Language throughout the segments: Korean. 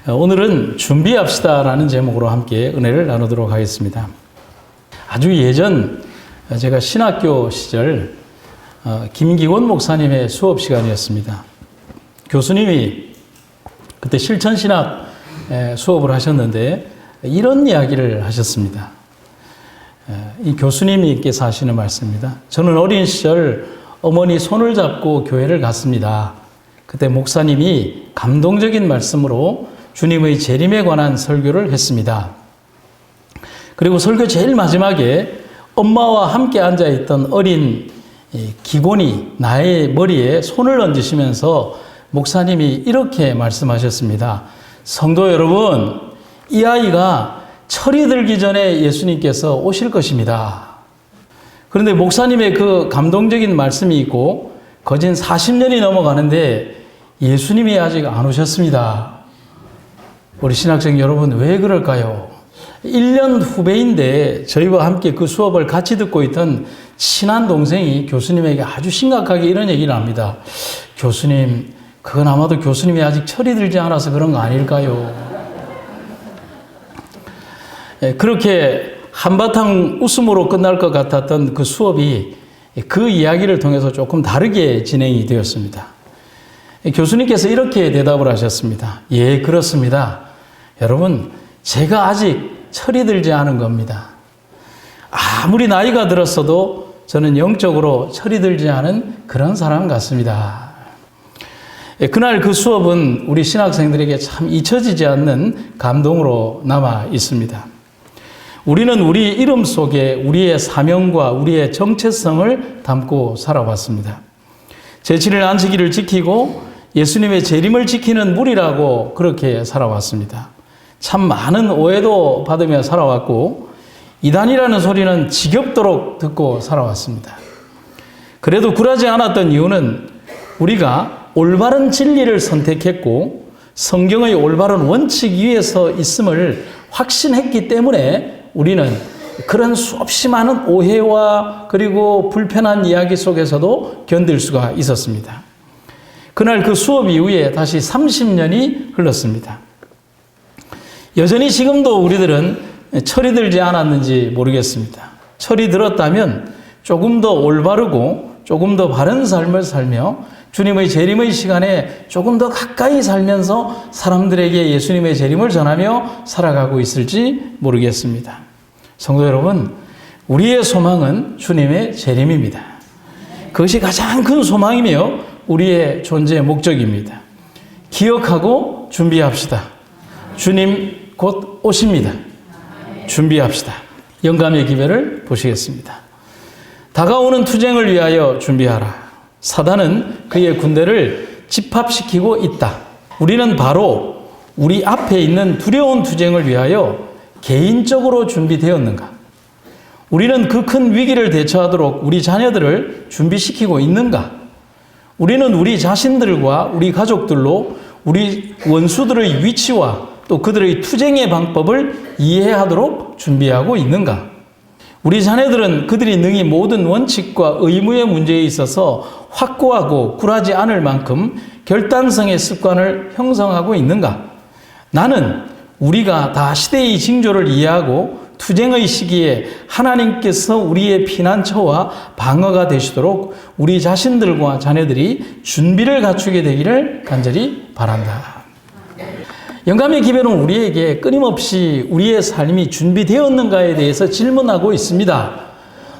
오늘은 준비합시다라는 제목으로 함께 은혜를 나누도록 하겠습니다. 아주 예전 제가 신학교 시절 김기원 목사님의 수업 시간이었습니다. 교수님이 그때 실천신학 수업을 하셨는데 이런 이야기를 하셨습니다. 이 교수님께서 하시는 말씀입니다. 저는 어린 시절 어머니 손을 잡고 교회를 갔습니다. 그때 목사님이 감동적인 말씀으로 주님의 재림에 관한 설교를 했습니다. 그리고 설교 제일 마지막에 엄마와 함께 앉아있던 어린 기곤이 나의 머리에 손을 얹으시면서 목사님이 이렇게 말씀하셨습니다. 성도 여러분, 이 아이가 철이 들기 전에 예수님께서 오실 것입니다. 그런데 목사님의 그 감동적인 말씀이 있고 거진 40년이 넘어가는데 예수님이 아직 안 오셨습니다. 우리 신학생 여러분, 왜 그럴까요? 1년 후배인데 저희와 함께 그 수업을 같이 듣고 있던 친한 동생이 교수님에게 아주 심각하게 이런 얘기를 합니다. 교수님, 그건 아마도 교수님이 아직 철이 들지 않아서 그런 거 아닐까요? 그렇게 한바탕 웃음으로 끝날 것 같았던 그 수업이 그 이야기를 통해서 조금 다르게 진행이 되었습니다. 교수님께서 이렇게 대답을 하셨습니다. 예, 그렇습니다. 여러분, 제가 아직 철이 들지 않은 겁니다. 아무리 나이가 들었어도 저는 영적으로 철이 들지 않은 그런 사람 같습니다. 그날 그 수업은 우리 신학생들에게 참 잊혀지지 않는 감동으로 남아 있습니다. 우리는 우리 이름 속에 우리의 사명과 우리의 정체성을 담고 살아왔습니다. 제7일 안식일을 지키고 예수님의 재림을 지키는 무리라고 그렇게 살아왔습니다. 참 많은 오해도 받으며 살아왔고 이단이라는 소리는 지겹도록 듣고 살아왔습니다. 그래도 굴하지 않았던 이유는 우리가 올바른 진리를 선택했고 성경의 올바른 원칙 위에서 있음을 확신했기 때문에 우리는 그런 수없이 많은 오해와 그리고 불편한 이야기 속에서도 견딜 수가 있었습니다. 그날 그 수업 이후에 다시 30년이 흘렀습니다. 여전히 지금도 우리들은 철이 들지 않았는지 모르겠습니다. 철이 들었다면 조금 더 올바르고 조금 더 바른 삶을 살며 주님의 재림의 시간에 조금 더 가까이 살면서 사람들에게 예수님의 재림을 전하며 살아가고 있을지 모르겠습니다. 성도 여러분, 우리의 소망은 주님의 재림입니다. 그것이 가장 큰 소망이며 우리의 존재의 목적입니다. 기억하고 준비합시다. 주님 곧 오십니다. 준비합시다. 영감의 기별을 보시겠습니다. 다가오는 투쟁을 위하여 준비하라. 사단은 그의 군대를 집합시키고 있다. 우리는 바로 우리 앞에 있는 두려운 투쟁을 위하여 개인적으로 준비되었는가? 우리는 그 큰 위기를 대처하도록 우리 자녀들을 준비시키고 있는가? 우리는 우리 자신들과 우리 가족들로 우리 원수들의 위치와 또 그들의 투쟁의 방법을 이해하도록 준비하고 있는가? 우리 자녀들은 그들이 능히 모든 원칙과 의무의 문제에 있어서 확고하고 굴하지 않을 만큼 결단성의 습관을 형성하고 있는가? 나는 우리가 다 시대의 징조를 이해하고 투쟁의 시기에 하나님께서 우리의 피난처와 방어가 되시도록 우리 자신들과 자녀들이 준비를 갖추게 되기를 간절히 바란다. 영감의 기별은 우리에게 끊임없이 우리의 삶이 준비되었는가에 대해서 질문하고 있습니다.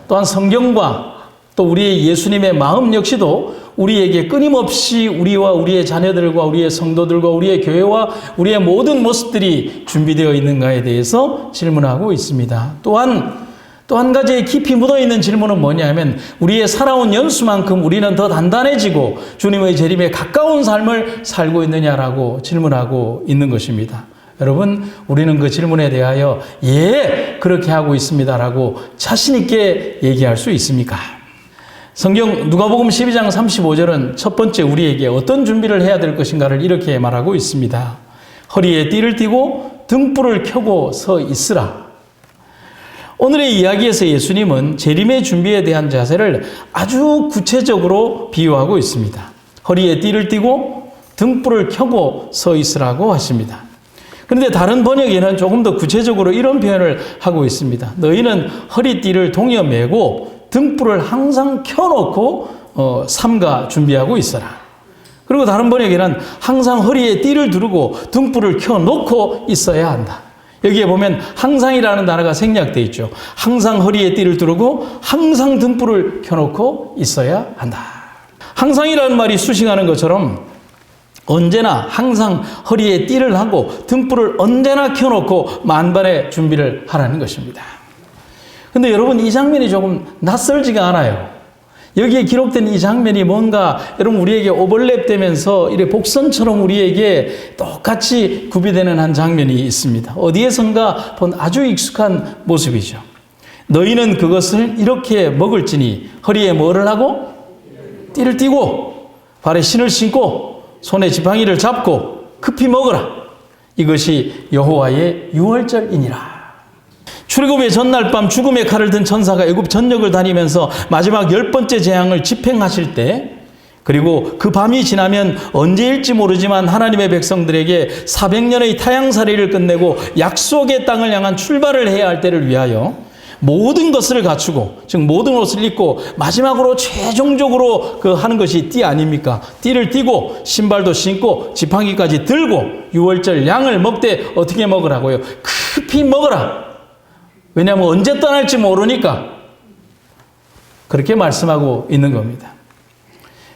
또한 성경과 또 우리의 예수님의 마음 역시도 우리에게 끊임없이 우리와 우리의 자녀들과 우리의 성도들과 우리의 교회와 우리의 모든 모습들이 준비되어 있는가에 대해서 질문하고 있습니다. 또한 또 한 가지의 깊이 묻어있는 질문은 뭐냐면 우리의 살아온 연수만큼 우리는 더 단단해지고 주님의 재림에 가까운 삶을 살고 있느냐라고 질문하고 있는 것입니다. 여러분, 우리는 그 질문에 대하여 예, 그렇게 하고 있습니다라고 자신 있게 얘기할 수 있습니까? 성경 누가복음 12장 35절은 첫 번째 우리에게 어떤 준비를 해야 될 것인가를 이렇게 말하고 있습니다. 허리에 띠를 띠고 등불을 켜고 서 있으라. 오늘의 이야기에서 예수님은 재림의 준비에 대한 자세를 아주 구체적으로 비유하고 있습니다. 허리에 띠를 띠고 등불을 켜고 서 있으라고 하십니다. 그런데 다른 번역에는 조금 더 구체적으로 이런 표현을 하고 있습니다. 너희는 허리띠를 동여 매고 등불을 항상 켜놓고 삼가 준비하고 있어라. 그리고 다른 번역에는 항상 허리에 띠를 두르고 등불을 켜놓고 있어야 한다. 여기에 보면 항상이라는 단어가 생략되어 있죠. 항상 허리에 띠를 두르고 항상 등불을 켜놓고 있어야 한다. 항상이라는 말이 수식하는 것처럼 언제나 항상 허리에 띠를 하고 등불을 언제나 켜놓고 만반의 준비를 하라는 것입니다. 그런데 여러분, 이 장면이 조금 낯설지가 않아요. 여기에 기록된 이 장면이 뭔가 여러분 우리에게 오버랩되면서 이렇게 복선처럼 우리에게 똑같이 구비되는 한 장면이 있습니다. 어디에선가 본 아주 익숙한 모습이죠. 너희는 그것을 이렇게 먹을지니 허리에 뭐를 하고? 띠를 띠고 발에 신을 신고 손에 지팡이를 잡고 급히 먹으라. 이것이 여호와의 유월절이니라. 출애굽의 전날 밤 죽음의 칼을 든 천사가 애굽 전역을 다니면서 마지막 10번째 재앙을 집행하실 때, 그리고 그 밤이 지나면 언제일지 모르지만 하나님의 백성들에게 400년의 타향살이를 끝내고 약속의 땅을 향한 출발을 해야 할 때를 위하여 모든 것을 갖추고, 즉 모든 옷을 입고 마지막으로 최종적으로 하는 것이 띠 아닙니까? 띠를 띠고 신발도 신고 지팡이까지 들고 유월절 양을 먹되 어떻게 먹으라고요? 급히 먹으라. 왜냐하면 언제 떠날지 모르니까 그렇게 말씀하고 있는 겁니다.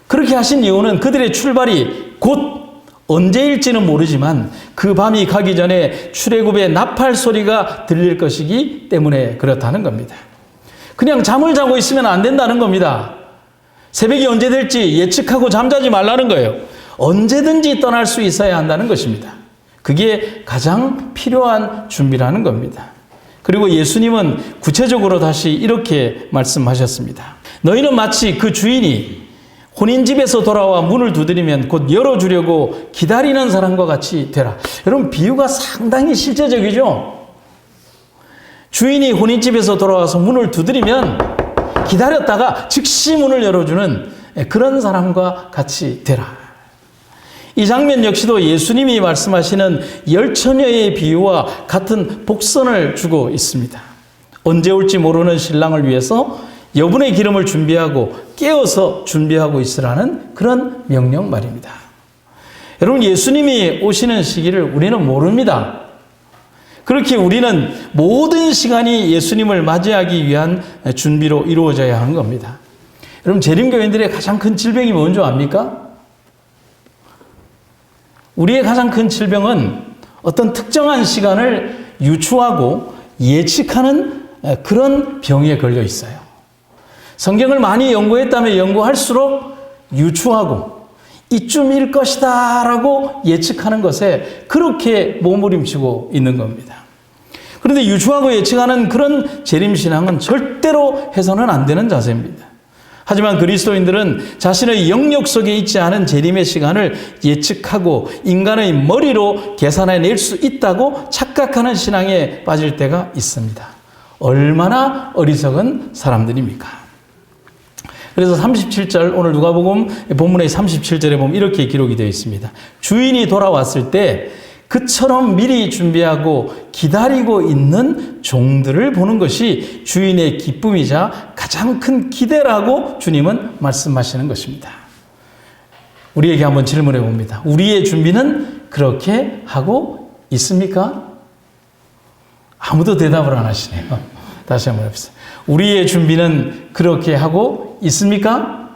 그렇게 하신 이유는 그들의 출발이 곧 언제일지는 모르지만 그 밤이 가기 전에 출애굽의 나팔 소리가 들릴 것이기 때문에 그렇다는 겁니다. 그냥 잠을 자고 있으면 안 된다는 겁니다. 새벽이 언제 될지 예측하고 잠자지 말라는 거예요. 언제든지 떠날 수 있어야 한다는 것입니다. 그게 가장 필요한 준비라는 겁니다. 그리고 예수님은 구체적으로 다시 이렇게 말씀하셨습니다. 너희는 마치 그 주인이 혼인집에서 돌아와 문을 두드리면 곧 열어주려고 기다리는 사람과 같이 되라. 여러분, 비유가 상당히 실제적이죠? 주인이 혼인집에서 돌아와서 문을 두드리면 기다렸다가 즉시 문을 열어주는 그런 사람과 같이 되라. 이 장면 역시도 예수님이 말씀하시는 열처녀의 비유와 같은 복선을 주고 있습니다. 언제 올지 모르는 신랑을 위해서 여분의 기름을 준비하고 깨어서 준비하고 있으라는 그런 명령 말입니다. 여러분, 예수님이 오시는 시기를 우리는 모릅니다. 그렇게 우리는 모든 시간이 예수님을 맞이하기 위한 준비로 이루어져야 하는 겁니다. 여러분, 재림교인들의 가장 큰 질병이 뭔지 압니까? 우리의 가장 큰 질병은 어떤 특정한 시간을 유추하고 예측하는 그런 병에 걸려 있어요. 성경을 많이 연구했다면 연구할수록 유추하고 이쯤일 것이다 라고 예측하는 것에 그렇게 몸부림치고 있는 겁니다. 그런데 유추하고 예측하는 그런 재림신앙은 절대로 해서는 안 되는 자세입니다. 하지만 그리스도인들은 자신의 영역 속에 있지 않은 재림의 시간을 예측하고 인간의 머리로 계산해낼 수 있다고 착각하는 신앙에 빠질 때가 있습니다. 얼마나 어리석은 사람들입니까? 그래서 37절, 오늘 누가복음 본문의 37절에 보면 이렇게 기록이 되어 있습니다. 주인이 돌아왔을 때 그처럼 미리 준비하고 기다리고 있는 종들을 보는 것이 주인의 기쁨이자 가장 큰 기대라고 주님은 말씀하시는 것입니다. 우리에게 한번 질문해 봅니다. 우리의 준비는 그렇게 하고 있습니까? 아무도 대답을 안 하시네요. 다시 한번 해보세요. 우리의 준비는 그렇게 하고 있습니까?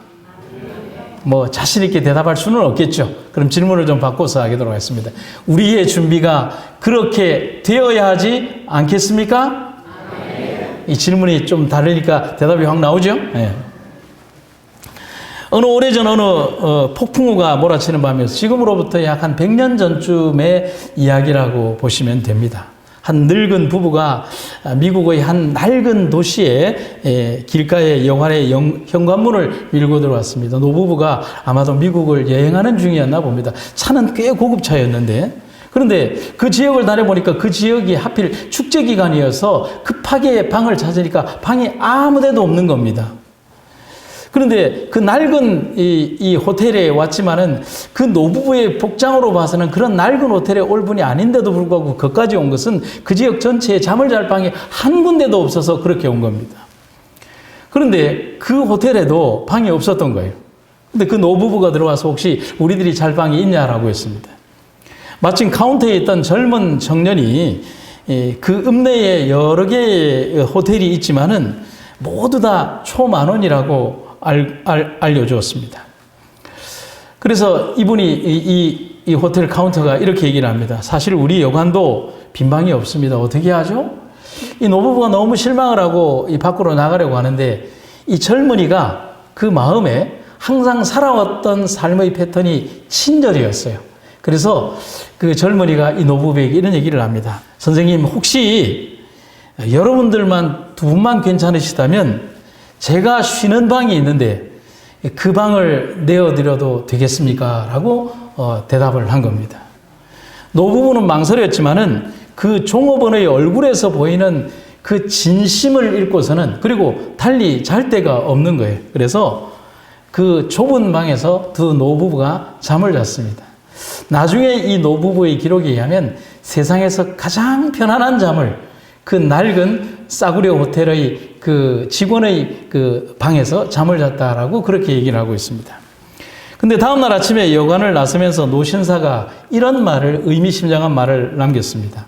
뭐 자신 있게 대답할 수는 없겠죠. 그럼 질문을 좀 바꿔서 하도록 하겠습니다. 우리의 준비가 그렇게 되어야 하지 않겠습니까? 이 질문이 좀 다르니까 대답이 확 나오죠? 네. 오래전 어느 폭풍우가 몰아치는 밤이었어요. 지금으로부터 약 한 100년 전쯤의 이야기라고 보시면 됩니다. 한 늙은 부부가 미국의 한 낡은 도시에 길가에 여관의 현관문을 밀고 들어왔습니다. 노부부가 아마도 미국을 여행하는 중이었나 봅니다. 차는 꽤 고급 차였는데, 그런데 그 지역을 다녀보니까 그 지역이 하필 축제 기간이어서 급하게 방을 찾으니까 방이 아무 데도 없는 겁니다. 그런데 그 낡은 이 호텔에 왔지만은 그 노부부의 복장으로 봐서는 그런 낡은 호텔에 올 분이 아닌데도 불구하고 거기까지 온 것은 그 지역 전체에 잠을 잘 방이 한 군데도 없어서 그렇게 온 겁니다. 그런데 그 호텔에도 방이 없었던 거예요. 근데 그 노부부가 들어와서 혹시 우리들이 잘 방이 있냐라고 했습니다. 마침 카운터에 있던 젊은 청년이 그 읍내에 여러 개의 호텔이 있지만은 모두 다 초만원이라고 알려주었습니다. 그래서 이분이 이 호텔 카운터가 이렇게 얘기를 합니다. 사실 우리 여관도 빈 방이 없습니다. 어떻게 하죠? 이 노부부가 너무 실망을 하고 이 밖으로 나가려고 하는데 이 젊은이가 그 마음에 항상 살아왔던 삶의 패턴이 친절이었어요. 그래서 그 젊은이가 이 노부부에게 이런 얘기를 합니다. 선생님, 혹시 여러분들만 두 분만 괜찮으시다면 제가 쉬는 방이 있는데 그 방을 내어드려도 되겠습니까? 라고 대답을 한 겁니다. 노부부는 망설였지만은 그 종업원의 얼굴에서 보이는 그 진심을 읽고서는 그리고 달리 잘 데가 없는 거예요. 그래서 그 좁은 방에서 두 노부부가 잠을 잤습니다. 나중에 이 노부부의 기록에 의하면 세상에서 가장 편안한 잠을 그 낡은 싸구려 호텔의 그 직원의 그 방에서 잠을 잤다라고 그렇게 얘기를 하고 있습니다. 근데 다음날 아침에 여관을 나서면서 노 신사가 이런 말을, 의미심장한 말을 남겼습니다.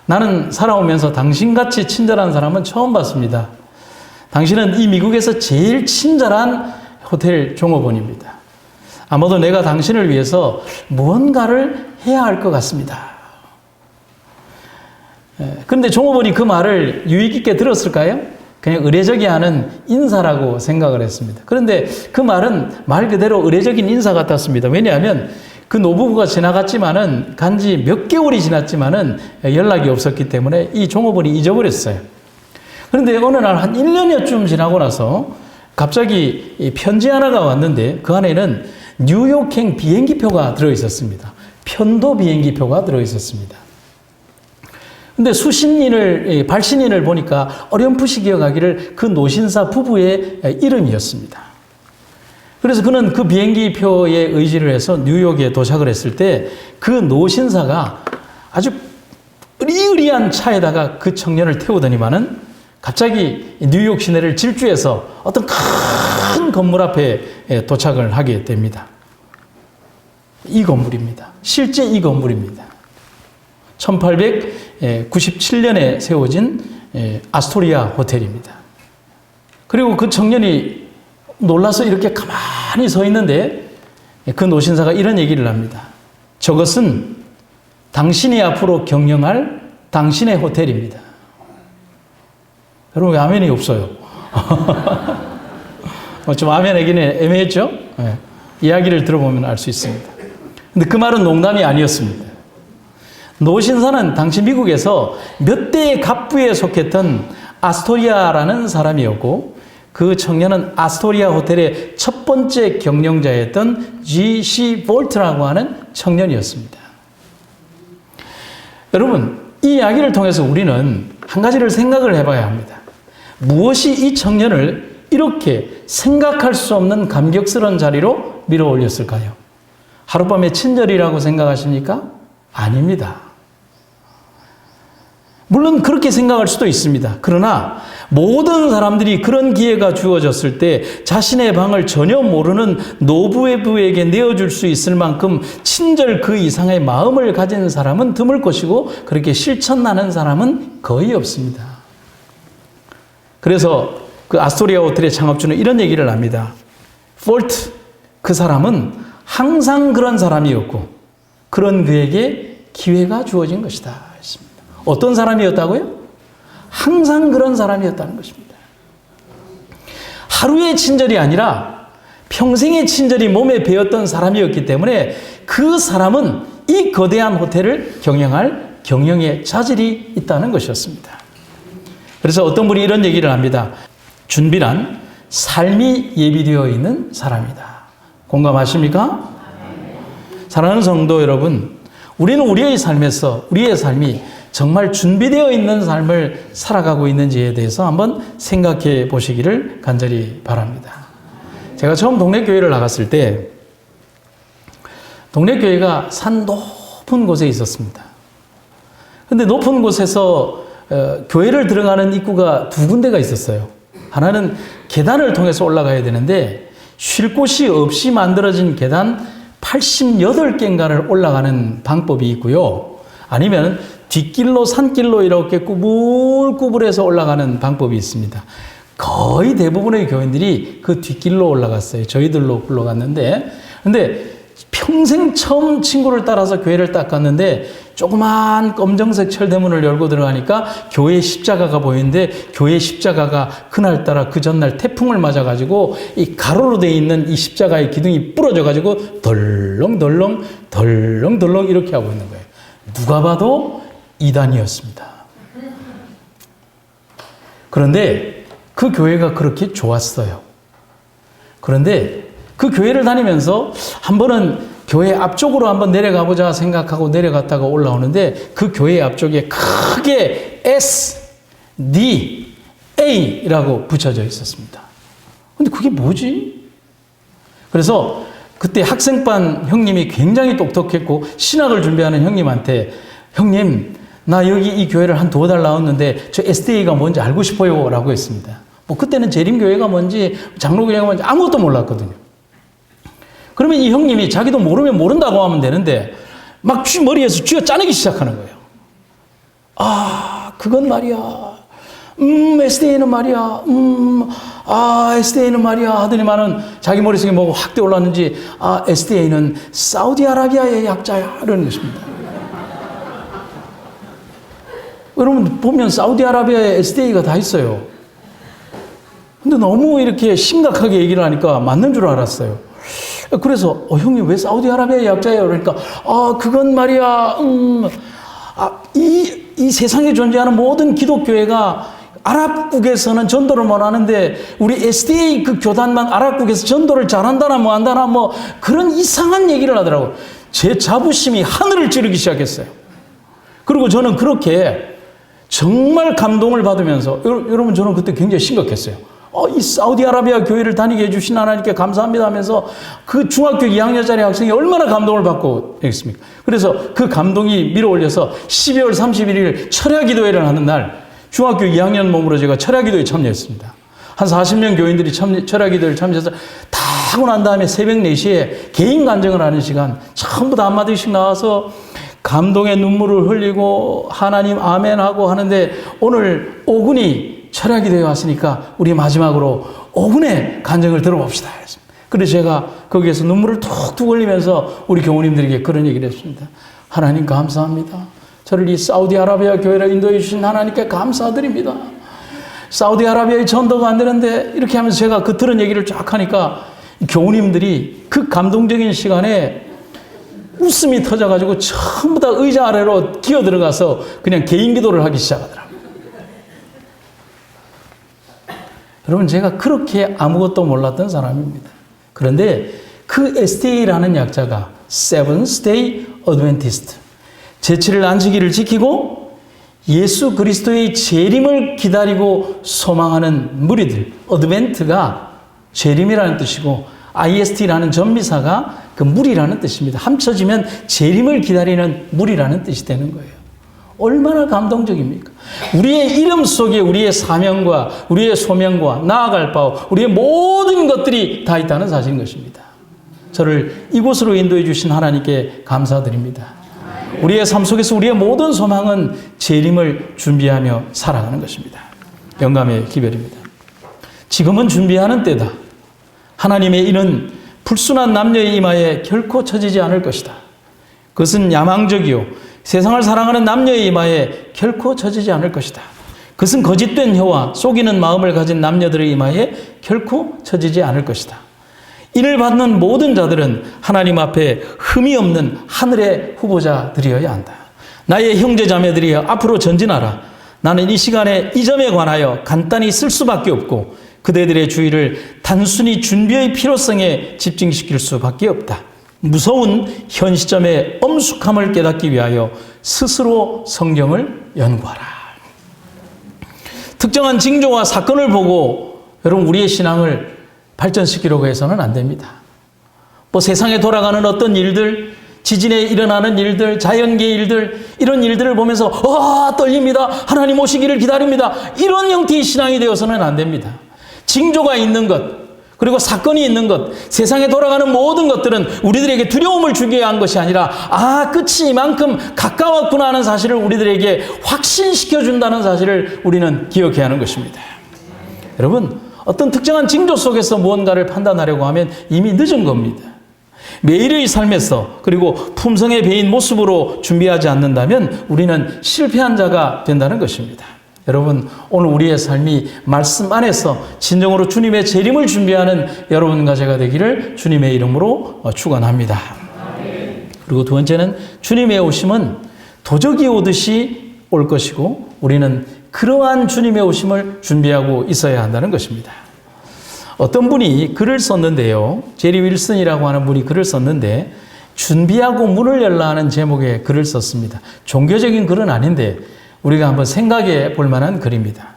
나는 살아오면서 당신같이 친절한 사람은 처음 봤습니다. 당신은 이 미국에서 제일 친절한 호텔 종업원입니다. 아마도 내가 당신을 위해서 무언가를 해야 할 것 같습니다. 그런데 종업원이 그 말을 유익 있게 들었을까요? 그냥 의례적이 하는 인사라고 생각을 했습니다. 그런데 그 말은 말 그대로 의례적인 인사 같았습니다. 왜냐하면 그 노부부가 지나갔지만은 간지 몇 개월이 지났지만은 연락이 없었기 때문에 이 종업원이 잊어버렸어요. 그런데 어느 날 한 1년여쯤 지나고 나서 갑자기 편지 하나가 왔는데 그 안에는 뉴욕행 비행기표가 들어있었습니다. 편도 비행기표가 들어있었습니다. 근데 발신인을 보니까 어렴풋이 기억하기를 그 노신사 부부의 이름이었습니다. 그래서 그는 그 비행기표에 의지를 해서 뉴욕에 도착을 했을 때 그 노신사가 아주 으리으리한 차에다가 그 청년을 태우더니만은 갑자기 뉴욕 시내를 질주해서 어떤 큰 건물 앞에 도착을 하게 됩니다. 이 건물입니다. 실제 이 건물입니다. 1897년에 세워진 아스토리아 호텔입니다. 그리고 그 청년이 놀라서 이렇게 가만히 서 있는데 그 노신사가 이런 얘기를 합니다. 저것은 당신이 앞으로 경영할 당신의 호텔입니다. 여러분 왜 아멘이 없어요? 좀 아멘하기는 애매했죠? 네. 이야기를 들어보면 알 수 있습니다. 근데 그 말은 농담이 아니었습니다. 노신사는 당시 미국에서 몇 대의 갑부에 속했던 아스토리아라는 사람이었고 그 청년은 아스토리아 호텔의 첫 번째 경영자였던 G.C. 볼트라고 하는 청년이었습니다. 여러분, 이 이야기를 통해서 우리는 한 가지를 생각을 해봐야 합니다. 무엇이 이 청년을 이렇게 생각할 수 없는 감격스러운 자리로 밀어 올렸을까요? 하룻밤의 친절이라고 생각하십니까? 아닙니다. 물론 그렇게 생각할 수도 있습니다. 그러나 모든 사람들이 그런 기회가 주어졌을 때 자신의 방을 전혀 모르는 노부부에게 내어줄 수 있을 만큼 친절 그 이상의 마음을 가진 사람은 드물 것이고 그렇게 실천나는 사람은 거의 없습니다. 그래서 그 아스토리아 호텔의 창업주는 이런 얘기를 합니다. 폴트, 그 사람은 항상 그런 사람이었고 그런 그에게 기회가 주어진 것이다 했습니다. 어떤 사람이었다고요? 항상 그런 사람이었다는 것입니다. 하루의 친절이 아니라 평생의 친절이 몸에 배었던 사람이었기 때문에 그 사람은 이 거대한 호텔을 경영할 경영의 자질이 있다는 것이었습니다. 그래서 어떤 분이 이런 얘기를 합니다. 준비란 삶이 예비되어 있는 사람이다. 공감하십니까? 사랑하는 성도 여러분, 우리는 우리의 삶에서 우리의 삶이 정말 준비되어 있는 삶을 살아가고 있는지에 대해서 한번 생각해 보시기를 간절히 바랍니다. 제가 처음 동네 교회를 나갔을 때 동네 교회가 산 높은 곳에 있었습니다. 근데 높은 곳에서 교회를 들어가는 입구가 두 군데가 있었어요. 하나는 계단을 통해서 올라가야 되는데 쉴 곳이 없이 만들어진 계단 88개인가를 올라가는 방법이 있고요. 아니면 뒷길로 산길로 이렇게 꾸불꾸불해서 올라가는 방법이 있습니다. 거의 대부분의 교인들이 그 뒷길로 올라갔어요. 저희들로 올라갔는데, 근데 평생 처음 친구를 따라서 교회를 딱 갔는데 조그만 검정색 철대문을 열고 들어가니까 교회 십자가가 보이는데 교회 십자가가 그날따라 그 전날 태풍을 맞아가지고 이 가로로 되어 있는 이 십자가의 기둥이 부러져가지고 덜렁덜렁 덜렁덜렁 이렇게 하고 있는 거예요. 누가 봐도 이단이었습니다. 그런데 그 교회가 그렇게 좋았어요. 그런데 그 교회를 다니면서 한 번은 교회 앞쪽으로 한번 내려가 보자 생각하고 내려갔다가 올라오는데 그 교회 앞쪽에 크게 SDA라고 붙여져 있었습니다. 근데 그게 뭐지? 그래서 그때 학생반 형님이 굉장히 똑똑했고 신학을 준비하는 형님한테 형님 나 여기 이 교회를 한 2달 나왔는데 저 SDA가 뭔지 알고 싶어요 라고 했습니다. 뭐 그때는 재림교회가 뭔지 장로교회가 뭔지 아무것도 몰랐거든요. 그러면 이 형님이 자기도 모르면 모른다고 하면 되는데 막 머리에서 쥐어 짜내기 시작하는 거예요. 아, 그건 말이야. SDA는 말이야. SDA는 말이야. 하더니만은 자기 머릿속에 뭐가 확 떠올랐는지 SDA는 사우디아라비아의 약자야. 이러는 것입니다. 여러분 보면 사우디아라비아에 SDA가 다 있어요. 근데 너무 이렇게 심각하게 얘기를 하니까 맞는 줄 알았어요. 그래서 형님 왜 사우디아라비아의 약자예요? 그러니까 그건 말이야 이 세상에 존재하는 모든 기독교회가 아랍국에서는 전도를 못 하는데 우리 SDA 그 교단만 아랍국에서 전도를 잘한다나 뭐 한다나 뭐 그런 이상한 얘기를 하더라고요. 제 자부심이 하늘을 찌르기 시작했어요. 그리고 저는 그렇게 정말 감동을 받으면서 여러분 저는 그때 굉장히 심각했어요. 이 사우디아라비아 교회를 다니게 해주신 하나님께 감사합니다 하면서 그 중학교 2학년짜리 학생이 얼마나 감동을 받고 있습니까? 그래서 그 감동이 밀어올려서 12월 31일 철야기도회를 하는 날 중학교 2학년 몸으로 제가 철야기도회에 참여했습니다. 한 40명 교인들이 철야기도회를 참여해서 다 하고 난 다음에 새벽 4시에 개인 간증을 하는 시간 전부 다 한마디씩 나와서 감동의 눈물을 흘리고 하나님 아멘 하고 하는데 오늘 오군이 철야기도에 왔으니까 우리 마지막으로 5분의 간증을 들어봅시다. 그래서 제가 거기에서 눈물을 툭툭 흘리면서 우리 교우님들에게 그런 얘기를 했습니다. 하나님 감사합니다. 저를 이 사우디아라비아 교회를 인도해 주신 하나님께 감사드립니다. 사우디아라비아의 전도가 안 되는데 이렇게 하면서 제가 그 들은 얘기를 쫙 하니까 교우님들이 그 감동적인 시간에 웃음이 터져가지고 전부 다 의자 아래로 기어 들어가서 그냥 개인 기도를 하기 시작하더라고요. 여러분 제가 그렇게 아무것도 몰랐던 사람입니다. 그런데 그 SDA라는 약자가 Seventh Day Adventist 제7일 안식일을 지키고 예수 그리스도의 재림을 기다리고 소망하는 무리들 어드벤트가 재림이라는 뜻이고 IST라는 전미사가 그 무리라는 뜻입니다. 합쳐지면 재림을 기다리는 무리라는 뜻이 되는 거예요. 얼마나 감동적입니까? 우리의 이름 속에 우리의 사명과 우리의 소명과 나아갈 바와 우리의 모든 것들이 다 있다는 사실인 것입니다. 저를 이곳으로 인도해 주신 하나님께 감사드립니다. 우리의 삶 속에서 우리의 모든 소망은 재림을 준비하며 살아가는 것입니다. 영감의 기별입니다. 지금은 준비하는 때다. 하나님의 일은 불순한 남녀의 이마에 결코 처지지 않을 것이다. 그것은 야망적이요 세상을 사랑하는 남녀의 이마에 결코 처지지 않을 것이다. 그것은 거짓된 혀와 속이는 마음을 가진 남녀들의 이마에 결코 처지지 않을 것이다. 이를 받는 모든 자들은 하나님 앞에 흠이 없는 하늘의 후보자들이어야 한다. 나의 형제자매들이여 앞으로 전진하라. 나는 이 시간에 이 점에 관하여 간단히 쓸 수밖에 없고 그대들의 주의를 단순히 준비의 필요성에 집중시킬 수밖에 없다. 무서운 현 시점의 엄숙함을 깨닫기 위하여 스스로 성경을 연구하라. 특정한 징조와 사건을 보고 여러분 우리의 신앙을 발전시키려고 해서는 안 됩니다. 뭐 세상에 돌아가는 어떤 일들, 지진에 일어나는 일들, 자연계의 일들, 이런 일들을 보면서 떨립니다. 하나님 오시기를 기다립니다. 이런 형태의 신앙이 되어서는 안 됩니다. 징조가 있는 것, 그리고 사건이 있는 것, 세상에 돌아가는 모든 것들은 우리들에게 두려움을 주기 위한 것이 아니라 끝이 이만큼 가까웠구나 하는 사실을 우리들에게 확신시켜준다는 사실을 우리는 기억해야 하는 것입니다. 여러분, 어떤 특정한 징조 속에서 무언가를 판단하려고 하면 이미 늦은 겁니다. 매일의 삶에서 그리고 품성에 배인 모습으로 준비하지 않는다면 우리는 실패한 자가 된다는 것입니다. 여러분, 오늘 우리의 삶이 말씀 안에서 진정으로 주님의 재림을 준비하는 여러분과 제가 되기를 주님의 이름으로 축원합니다. 그리고 두 번째는 주님의 오심은 도적이 오듯이 올 것이고 우리는 그러한 주님의 오심을 준비하고 있어야 한다는 것입니다. 어떤 분이 글을 썼는데요. 제리 윌슨이라고 하는 분이 글을 썼는데 준비하고 문을 열라 하는 제목의 글을 썼습니다. 종교적인 글은 아닌데 우리가 한번 생각해 볼 만한 글입니다.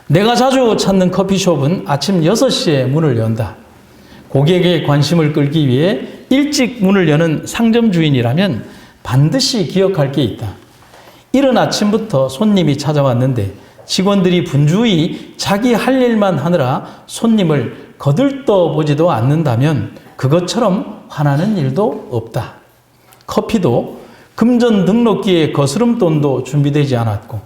내가 자주 찾는 커피숍은 아침 6시에 문을 연다. 고객의 관심을 끌기 위해 일찍 문을 여는 상점 주인이라면 반드시 기억할 게 있다. 이른 아침부터 손님이 찾아왔는데 직원들이 분주히 자기 할 일만 하느라 손님을 거들떠 보지도 않는다면 그것처럼 화나는 일도 없다. 커피도 금전 등록기에 거스름돈도 준비되지 않았고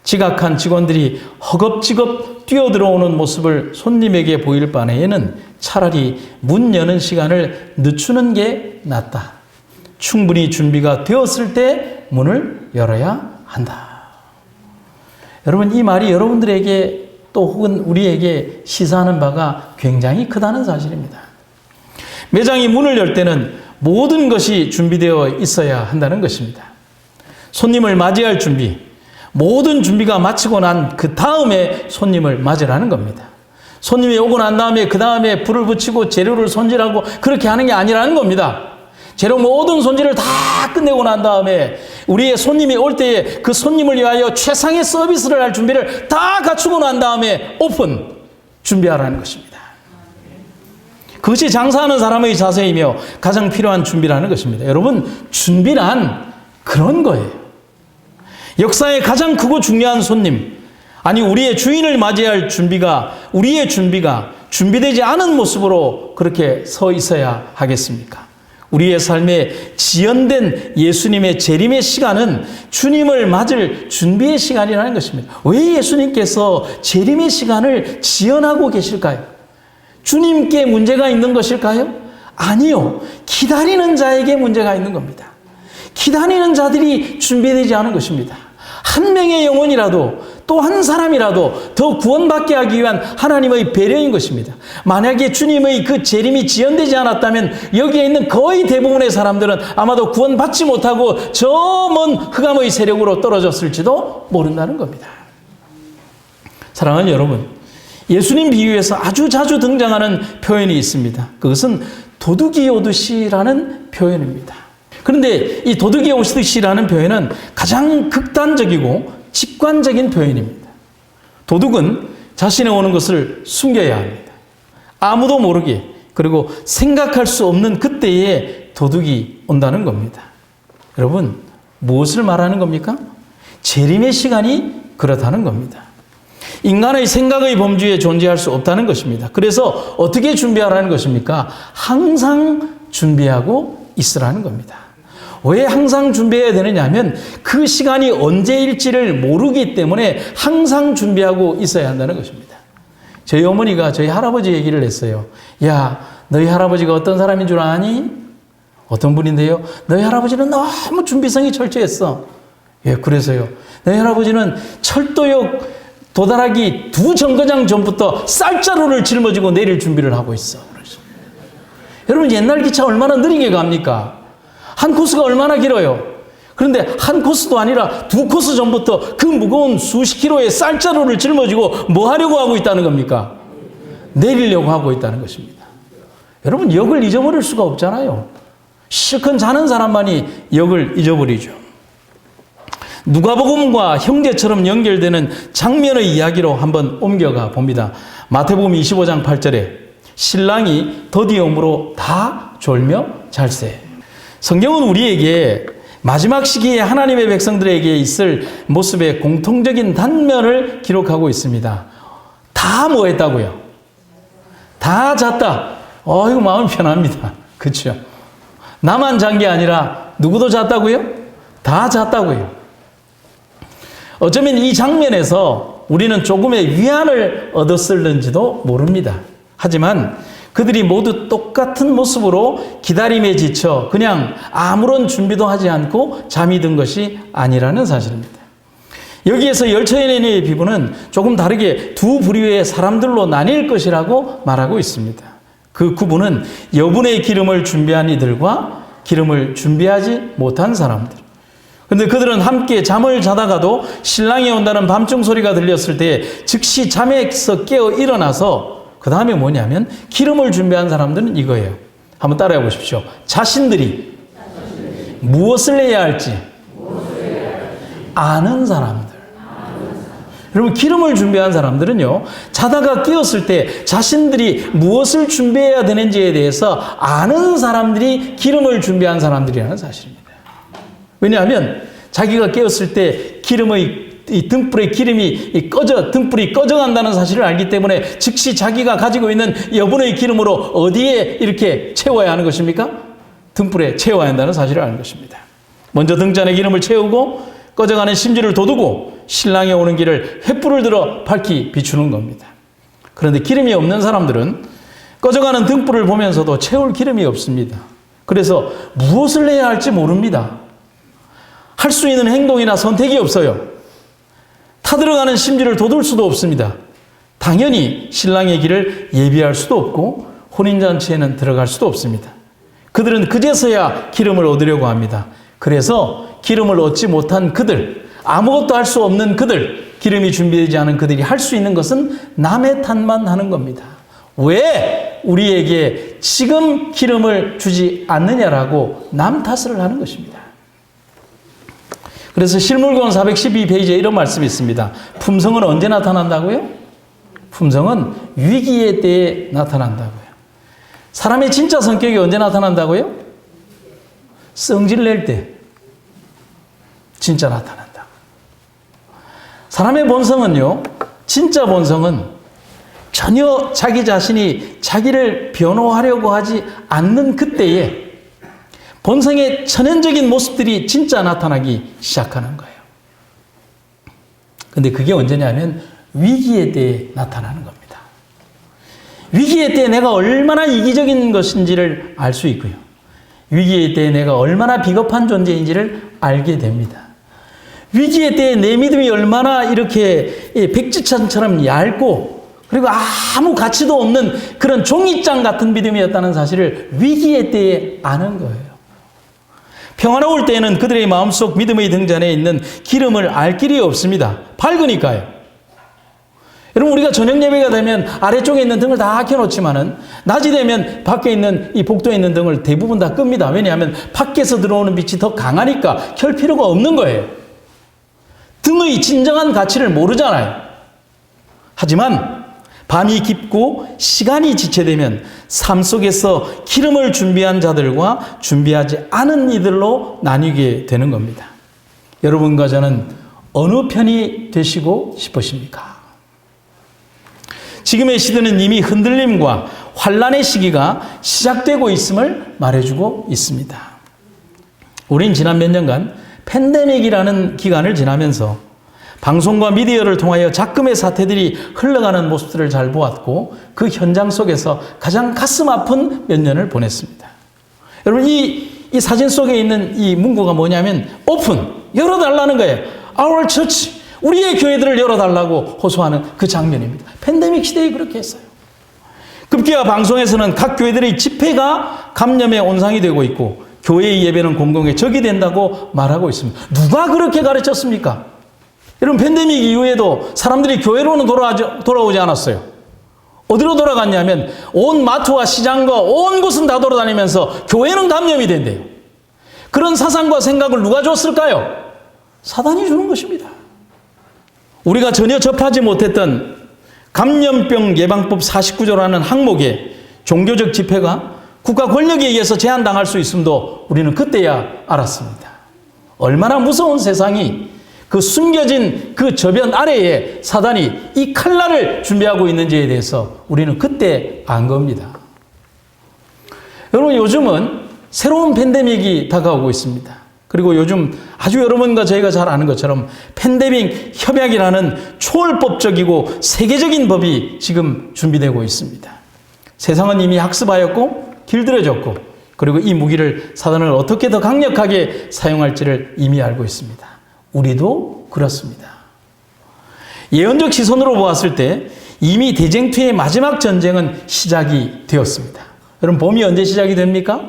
지각한 직원들이 허겁지겁 뛰어들어오는 모습을 손님에게 보일 바에는 차라리 문 여는 시간을 늦추는 게 낫다. 충분히 준비가 되었을 때 문을 열어야 한다. 여러분, 이 말이 여러분들에게 또 혹은 우리에게 시사하는 바가 굉장히 크다는 사실입니다. 매장이 문을 열 때는 모든 것이 준비되어 있어야 한다는 것입니다. 손님을 맞이할 준비, 모든 준비가 마치고 난 그 다음에 손님을 맞으라는 겁니다. 손님이 오고 난 다음에 그 다음에 불을 붙이고 재료를 손질하고 그렇게 하는 게 아니라는 겁니다. 재료 모든 손질을 다 끝내고 난 다음에 우리의 손님이 올 때에 그 손님을 위하여 최상의 서비스를 할 준비를 다 갖추고 난 다음에 오픈 준비하라는 것입니다. 그것이 장사하는 사람의 자세이며 가장 필요한 준비라는 것입니다. 여러분, 준비란 그런 거예요. 역사의 가장 크고 중요한 손님, 아니 우리의 주인을 맞이할 우리의 준비가 준비되지 않은 모습으로 그렇게 서 있어야 하겠습니까? 우리의 삶에 지연된 예수님의 재림의 시간은 주님을 맞을 준비의 시간이라는 것입니다. 왜 예수님께서 재림의 시간을 지연하고 계실까요? 주님께 문제가 있는 것일까요? 아니요. 기다리는 자에게 문제가 있는 겁니다. 기다리는 자들이 준비되지 않은 것입니다. 한 명의 영혼이라도 또 한 사람이라도 더 구원받게 하기 위한 하나님의 배려인 것입니다. 만약에 주님의 그 재림이 지연되지 않았다면 여기에 있는 거의 대부분의 사람들은 아마도 구원받지 못하고 저 먼 흑암의 세력으로 떨어졌을지도 모른다는 겁니다. 사랑하는 여러분, 예수님 비유에서 아주 자주 등장하는 표현이 있습니다. 그것은 도둑이 오듯이라는 표현입니다. 그런데 이 도둑이 오듯이라는 표현은 가장 극단적이고 직관적인 표현입니다. 도둑은 자신의 오는 것을 숨겨야 합니다. 아무도 모르게, 그리고 생각할 수 없는 그때에 도둑이 온다는 겁니다. 여러분, 무엇을 말하는 겁니까? 재림의 시간이 그렇다는 겁니다. 인간의 생각의 범주에 존재할 수 없다는 것입니다. 그래서 어떻게 준비하라는 것입니까? 항상 준비하고 있으라는 겁니다. 왜 항상 준비해야 되느냐 하면 그 시간이 언제일지를 모르기 때문에 항상 준비하고 있어야 한다는 것입니다. 저희 어머니가 저희 할아버지 얘기를 했어요. 야, 너희 할아버지가 어떤 사람인 줄 아니? 어떤 분인데요? 너희 할아버지는 너무 준비성이 철저했어. 예, 그래서요. 너희 할아버지는 철도역 도달하기 2정거장 전부터 쌀자루를 짊어지고 내릴 준비를 하고 있어. 그래서. 여러분, 옛날 기차 얼마나 느리게 갑니까? 한 코스가 얼마나 길어요? 그런데 한 코스도 아니라 2코스 전부터 그 무거운 수십 킬로의 쌀자루를 짊어지고 뭐 하려고 하고 있다는 겁니까? 내리려고 하고 있다는 것입니다. 여러분, 역을 잊어버릴 수가 없잖아요. 실컷 자는 사람만이 역을 잊어버리죠. 누가복음과 형제처럼 연결되는 장면의 이야기로 한번 옮겨가 봅니다. 마태복음 25장 8절에 신랑이 더디움으로 다 졸며 잘세. 성경은 우리에게 마지막 시기에 하나님의 백성들에게 있을 모습의 공통적인 단면을 기록하고 있습니다. 다 뭐 했다고요? 다 잤다. 이거 마음이 편합니다. 그렇죠? 나만 잔 게 아니라 누구도 잤다고요? 다 잤다고요. 어쩌면 이 장면에서 우리는 조금의 위안을 얻었을는지도 모릅니다. 하지만 그들이 모두 똑같은 모습으로 기다림에 지쳐 그냥 아무런 준비도 하지 않고 잠이 든 것이 아니라는 사실입니다. 여기에서 열처연의 비부는 조금 다르게 두 부류의 사람들로 나뉠 것이라고 말하고 있습니다. 그 구분은 여분의 기름을 준비한 이들과 기름을 준비하지 못한 사람들. 그런데 그들은 함께 잠을 자다가도 신랑이 온다는 밤중 소리가 들렸을 때 즉시 잠에서 깨어 일어나서 그 다음에 뭐냐면 기름을 준비한 사람들은 이거예요. 한번 따라해 보십시오. 자신들이 무엇을 해야 할지 아는 사람들. 여러분, 기름을 준비한 사람들은요, 자다가 깨었을 때 자신들이 무엇을 준비해야 되는지에 대해서 아는 사람들이 기름을 준비한 사람들이라는 사실입니다. 왜냐하면 자기가 깨었을 때 이 등불의 기름이 등불이 꺼져간다는 사실을 알기 때문에 즉시 자기가 가지고 있는 여분의 기름으로 어디에 이렇게 채워야 하는 것입니까? 등불에 채워야 한다는 사실을 아는 것입니다. 먼저 등잔에 기름을 채우고 꺼져가는 심지를 돋우고 신랑이 오는 길을 횃불을 들어 밝히 비추는 겁니다. 그런데 기름이 없는 사람들은 꺼져가는 등불을 보면서도 채울 기름이 없습니다. 그래서 무엇을 해야 할지 모릅니다. 할 수 있는 행동이나 선택이 없어요. 타들어가는 심지를 돋울 수도 없습니다. 당연히 신랑의 길을 예비할 수도 없고 혼인잔치에는 들어갈 수도 없습니다. 그들은 그제서야 기름을 얻으려고 합니다. 그래서 기름을 얻지 못한 그들, 아무것도 할 수 없는 그들, 기름이 준비되지 않은 그들이 할 수 있는 것은 남의 탓만 하는 겁니다. 왜 우리에게 지금 기름을 주지 않느냐라고 남 탓을 하는 것입니다. 그래서 실물권 412페이지에 이런 말씀이 있습니다. 품성은 언제 나타난다고요? 품성은 위기의 때에 나타난다고요. 사람의 진짜 성격이 언제 나타난다고요? 성질 낼 때 진짜 나타난다. 사람의 본성은요, 진짜 본성은 전혀 자기 자신이 자기를 변호하려고 하지 않는 그때에 본성의 천연적인 모습들이 진짜 나타나기 시작하는 거예요. 근데 그게 언제냐면 위기의 때에 나타나는 겁니다. 위기의 때에 내가 얼마나 이기적인 것인지를 알 수 있고요. 위기의 때에 내가 얼마나 비겁한 존재인지를 알게 됩니다. 위기의 때에 내 믿음이 얼마나 이렇게 백지천처럼 얇고 그리고 아무 가치도 없는 그런 종이장 같은 믿음이었다는 사실을 위기의 때에 아는 거예요. 평화로울 때에는 그들의 마음속 믿음의 등잔에 있는 기름을 알 길이 없습니다. 밝으니까요. 여러분, 우리가 저녁 예배가 되면 아래쪽에 있는 등을 다 켜놓지만은 낮이 되면 밖에 있는 이 복도에 있는 등을 대부분 다 끕니다. 왜냐하면 밖에서 들어오는 빛이 더 강하니까 켤 필요가 없는 거예요. 등의 진정한 가치를 모르잖아요. 하지만 밤이 깊고 시간이 지체되면 삶 속에서 기름을 준비한 자들과 준비하지 않은 이들로 나뉘게 되는 겁니다. 여러분과 저는 어느 편이 되시고 싶으십니까? 지금의 시대는 이미 흔들림과 환란의 시기가 시작되고 있음을 말해주고 있습니다. 우린 지난 몇 년간 팬데믹이라는 기간을 지나면서 방송과 미디어를 통하여 작금의 사태들이 흘러가는 모습들을 잘 보았고 그 현장 속에서 가장 가슴 아픈 몇 년을 보냈습니다. 여러분, 이 사진 속에 있는 이 문구가 뭐냐면 오픈, 열어달라는 거예요. Our church, 우리의 교회들을 열어달라고 호소하는 그 장면입니다. 팬데믹 시대에 그렇게 했어요. 급기야 방송에서는 각 교회들의 집회가 감염의 온상이 되고 있고 교회의 예배는 공동의 적이 된다고 말하고 있습니다. 누가 그렇게 가르쳤습니까? 여러분, 팬데믹 이후에도 사람들이 교회로는 돌아오지 않았어요. 어디로 돌아갔냐면 온 마트와 시장과 온 곳은 다 돌아다니면서 교회는 감염이 된대요. 그런 사상과 생각을 누가 줬을까요? 사단이 주는 것입니다. 우리가 전혀 접하지 못했던 감염병 예방법 49조라는 항목에 종교적 집회가 국가 권력에 의해서 제한당할 수 있음도 우리는 그때야 알았습니다. 얼마나 무서운 세상이 그 숨겨진 그 저변 아래에 사단이 이 칼날을 준비하고 있는지에 대해서 우리는 그때 안 겁니다. 여러분, 요즘은 새로운 팬데믹이 다가오고 있습니다. 그리고 요즘 아주 여러분과 저희가 잘 아는 것처럼 팬데믹 협약이라는 초월법적이고 세계적인 법이 지금 준비되고 있습니다. 세상은 이미 학습하였고 길들여졌고, 그리고 이 무기를 사단을 어떻게 더 강력하게 사용할지를 이미 알고 있습니다. 우리도 그렇습니다. 예언적 시선으로 보았을 때 이미 대쟁투의 마지막 전쟁은 시작이 되었습니다. 여러분, 봄이 언제 시작이 됩니까?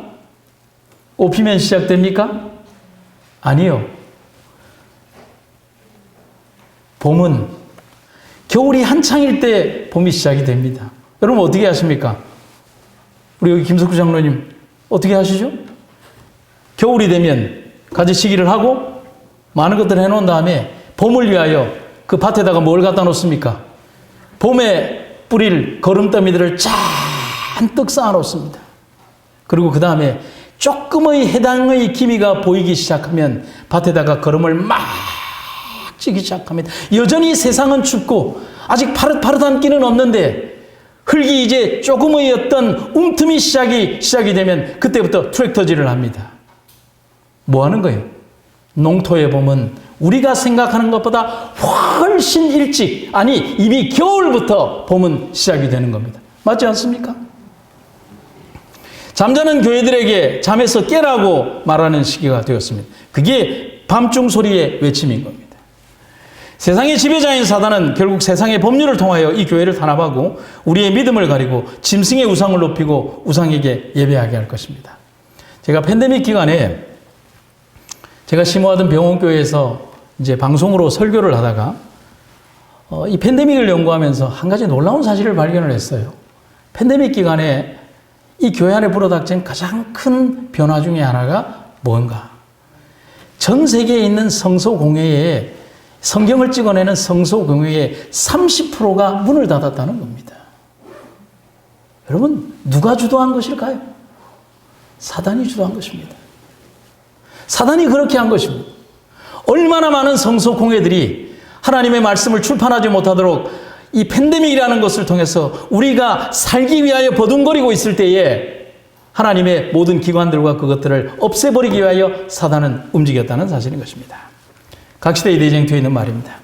꽃 피면 시작됩니까? 아니요. 봄은 겨울이 한창일 때 봄이 시작이 됩니다. 여러분, 어떻게 하십니까? 우리 여기 김석구 장로님 어떻게 하시죠? 겨울이 되면 가지치기를 하고 많은 것들을 해놓은 다음에 봄을 위하여 그 밭에다가 뭘 갖다 놓습니까? 봄에 뿌릴 거름더미들을 잔뜩 쌓아 놓습니다. 그리고 그 다음에 조금의 해당의 기미가 보이기 시작하면 밭에다가 거름을 막 찌기 시작합니다. 여전히 세상은 춥고 아직 파릇파릇한 끼는 없는데 흙이 이제 조금의 어떤 움틈이 시작이 되면 그때부터 트랙터질을 합니다. 뭐 하는 거예요? 농토에 보면 우리가 생각하는 것보다 훨씬 일찍, 아니 이미 겨울부터 봄은 시작이 되는 겁니다. 맞지 않습니까? 잠자는 교회들에게 잠에서 깨라고 말하는 시기가 되었습니다. 그게 밤중 소리의 외침인 겁니다. 세상의 지배자인 사단은 결국 세상의 법률을 통하여 이 교회를 탄압하고 우리의 믿음을 가리고 짐승의 우상을 높이고 우상에게 예배하게 할 것입니다. 제가 팬데믹 기간에 제가 심호하던 병원교회에서 이제 방송으로 설교를 하다가 이 팬데믹을 연구하면서 한 가지 놀라운 사실을 발견을 했어요. 팬데믹 기간에 이 교회 안에 불어닥친 가장 큰 변화 중에 하나가 뭔가? 전 세계에 있는 성소공회에 성경을 찍어내는 성소공회의 30%가 문을 닫았다는 겁니다. 여러분, 누가 주도한 것일까요? 사단이 주도한 것입니다. 사단이 그렇게 한 것입니다. 얼마나 많은 성소공회들이 하나님의 말씀을 출판하지 못하도록 이 팬데믹이라는 것을 통해서 우리가 살기 위하여 버둥거리고 있을 때에 하나님의 모든 기관들과 그것들을 없애버리기 위하여 사단은 움직였다는 사실인 것입니다. 각 시대의 대쟁투에 있는 말입니다.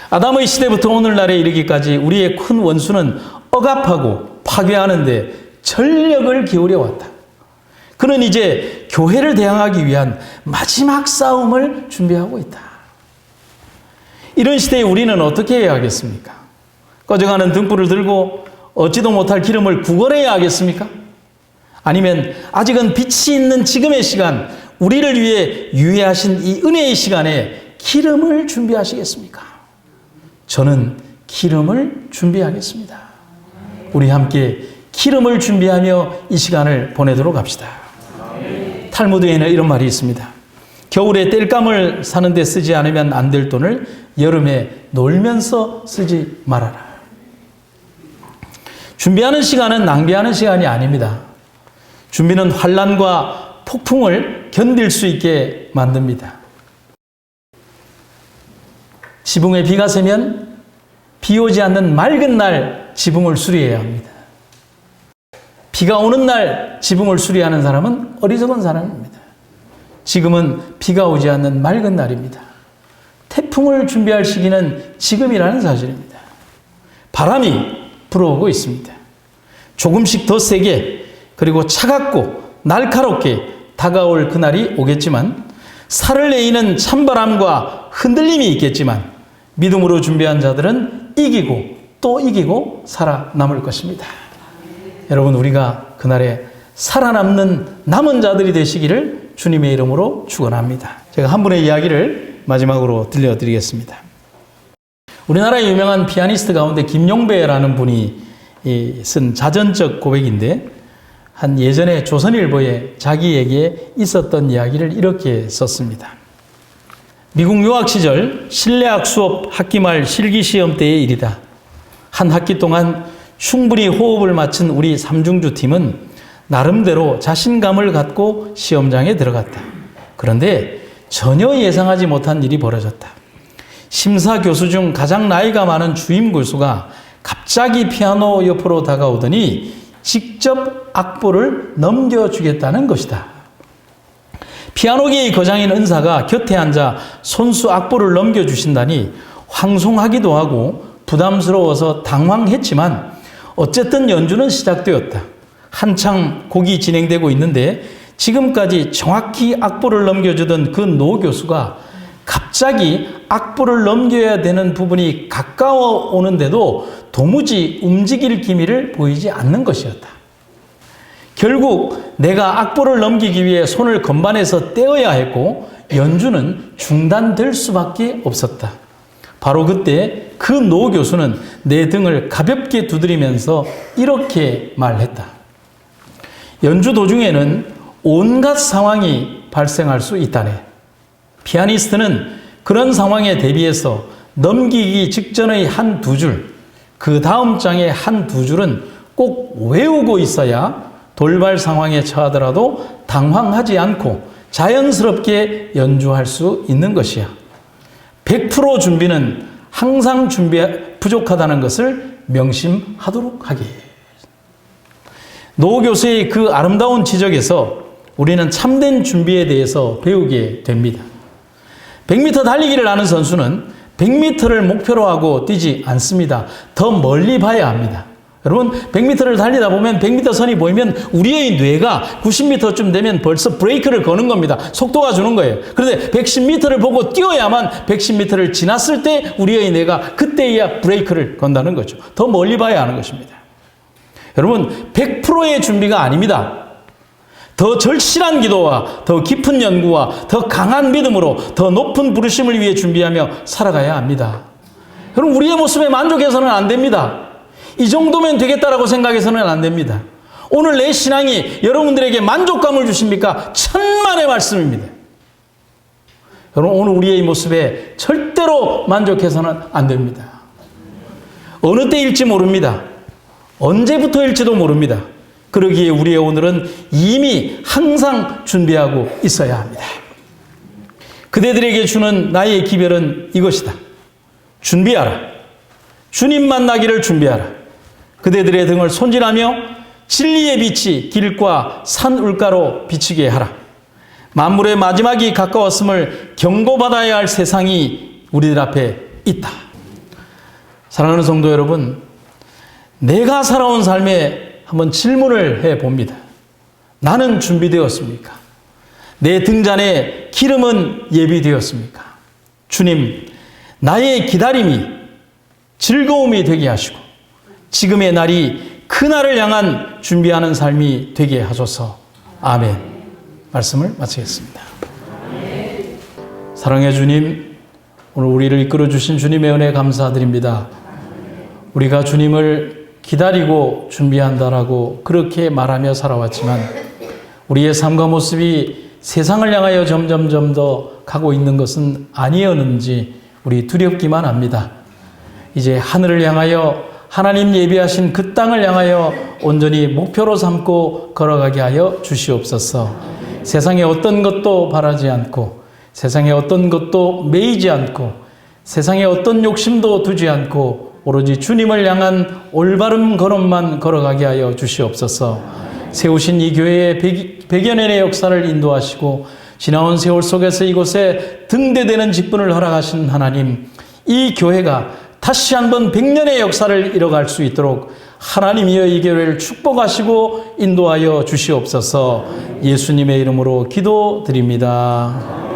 아담의 시대부터 오늘날에 이르기까지 우리의 큰 원수는 억압하고 파괴하는 데 전력을 기울여 왔다. 그는 이제 교회를 대항하기 위한 마지막 싸움을 준비하고 있다. 이런 시대에 우리는 어떻게 해야 하겠습니까? 꺼져가는 등불을 들고 얻지도 못할 기름을 구걸해야 하겠습니까? 아니면 아직은 빛이 있는 지금의 시간, 우리를 위해 유예하신 이 은혜의 시간에 기름을 준비하시겠습니까? 저는 기름을 준비하겠습니다. 우리 함께 기름을 준비하며 이 시간을 보내도록 합시다. 탈무드에는 이런 말이 있습니다. 겨울에 땔감을 사는데 쓰지 않으면 안 될 돈을 여름에 놀면서 쓰지 말아라. 준비하는 시간은 낭비하는 시간이 아닙니다. 준비는 환난과 폭풍을 견딜 수 있게 만듭니다. 지붕에 비가 새면 비 오지 않는 맑은 날 지붕을 수리해야 합니다. 비가 오는 날 지붕을 수리하는 사람은 어리석은 사람입니다. 지금은 비가 오지 않는 맑은 날입니다. 태풍을 준비할 시기는 지금이라는 사실입니다. 바람이 불어오고 있습니다. 조금씩 더 세게 그리고 차갑고 날카롭게 다가올 그날이 오겠지만 살을 내이는 찬바람과 흔들림이 있겠지만 믿음으로 준비한 자들은 이기고 또 이기고 살아남을 것입니다. 여러분, 우리가 그날에 살아남는 남은 자들이 되시기를 주님의 이름으로 축원합니다. 제가 한 분의 이야기를 마지막으로 들려드리겠습니다. 우리나라의 유명한 피아니스트 가운데 김용배라는 분이 쓴 자전적 고백인데 한 예전에 조선일보에 자기에게 있었던 이야기를 이렇게 썼습니다. 미국 유학 시절 실내악 수업 학기 말 실기시험 때의 일이다. 한 학기 동안 충분히 호흡을 맞춘 우리 삼중주 팀은 나름대로 자신감을 갖고 시험장에 들어갔다. 그런데 전혀 예상하지 못한 일이 벌어졌다. 심사 교수 중 가장 나이가 많은 주임 교수가 갑자기 피아노 옆으로 다가오더니 직접 악보를 넘겨주겠다는 것이다. 피아노계의 거장인 은사가 곁에 앉아 손수 악보를 넘겨주신다니 황송하기도 하고 부담스러워서 당황했지만 어쨌든 연주는 시작되었다. 한창 곡이 진행되고 있는데 지금까지 정확히 악보를 넘겨주던 그 노 교수가 갑자기 악보를 넘겨야 되는 부분이 가까워 오는데도 도무지 움직일 기미를 보이지 않는 것이었다. 결국 내가 악보를 넘기기 위해 손을 건반에서 떼어야 했고 연주는 중단될 수밖에 없었다. 바로 그때 그 노 교수는 내 등을 가볍게 두드리면서 이렇게 말했다. 연주 도중에는 온갖 상황이 발생할 수 있다네. 피아니스트는 그런 상황에 대비해서 넘기기 직전의 한 두 줄, 그 다음 장의 한 두 줄은 꼭 외우고 있어야 돌발 상황에 처하더라도 당황하지 않고 자연스럽게 연주할 수 있는 것이야. 100% 준비는 항상 부족하다는 것을 명심하도록 하기. 노 교수의 그 아름다운 지적에서 우리는 참된 준비에 대해서 배우게 됩니다. 100m 달리기를 하는 선수는 100m를 목표로 하고 뛰지 않습니다. 더 멀리 봐야 합니다. 여러분 100m를 달리다 보면 100m 선이 보이면 우리의 뇌가 90m쯤 되면 벌써 브레이크를 거는 겁니다. 속도가 주는 거예요. 그런데 110m를 보고 뛰어야만 110m를 지났을 때 우리의 뇌가 그때야 브레이크를 건다는 거죠. 더 멀리 봐야 하는 것입니다. 여러분 100%의 준비가 아닙니다. 더 절실한 기도와 더 깊은 연구와 더 강한 믿음으로 더 높은 부르심을 위해 준비하며 살아가야 합니다. 여러분 우리의 모습에 만족해서는 안 됩니다. 이 정도면 되겠다라고 생각해서는 안 됩니다. 오늘 내 신앙이 여러분들에게 만족감을 주십니까? 천만의 말씀입니다. 여러분 오늘 우리의 모습에 절대로 만족해서는 안 됩니다. 어느 때일지 모릅니다. 언제부터일지도 모릅니다. 그러기에 우리의 오늘은 이미 항상 준비하고 있어야 합니다. 그대들에게 주는 나의 기별은 이것이다. 준비하라. 주님 만나기를 준비하라. 그대들의 등을 손질하며 진리의 빛이 길과 산 울가로 비치게 하라. 만물의 마지막이 가까웠음을 경고받아야 할 세상이 우리들 앞에 있다. 사랑하는 성도 여러분, 내가 살아온 삶에 한번 질문을 해봅니다. 나는 준비되었습니까? 내 등잔에 기름은 예비되었습니까? 주님, 나의 기다림이 즐거움이 되게 하시고 지금의 날이 그날을 향한 준비하는 삶이 되게 하소서. 아멘. 말씀을 마치겠습니다. 사랑의 주님, 오늘 우리를 이끌어 주신 주님의 은혜 감사드립니다. 우리가 주님을 기다리고 준비한다라고 그렇게 말하며 살아왔지만 우리의 삶과 모습이 세상을 향하여 점점 더 가고 있는 것은 아니었는지 우리 두렵기만 합니다. 이제 하늘을 향하여 하나님 예비하신 그 땅을 향하여 온전히 목표로 삼고 걸어가게 하여 주시옵소서. 세상에 어떤 것도 바라지 않고 세상에 어떤 것도 매이지 않고 세상에 어떤 욕심도 두지 않고 오로지 주님을 향한 올바른 걸음만 걸어가게 하여 주시옵소서. 세우신 이 교회의 100여 년의 역사를 인도하시고 지나온 세월 속에서 이곳에 등대되는 직분을 허락하신 하나님, 이 교회가 다시 한번 100년의 역사를 이뤄갈 수 있도록 하나님이여 이 교회를 축복하시고 인도하여 주시옵소서. 예수님의 이름으로 기도드립니다.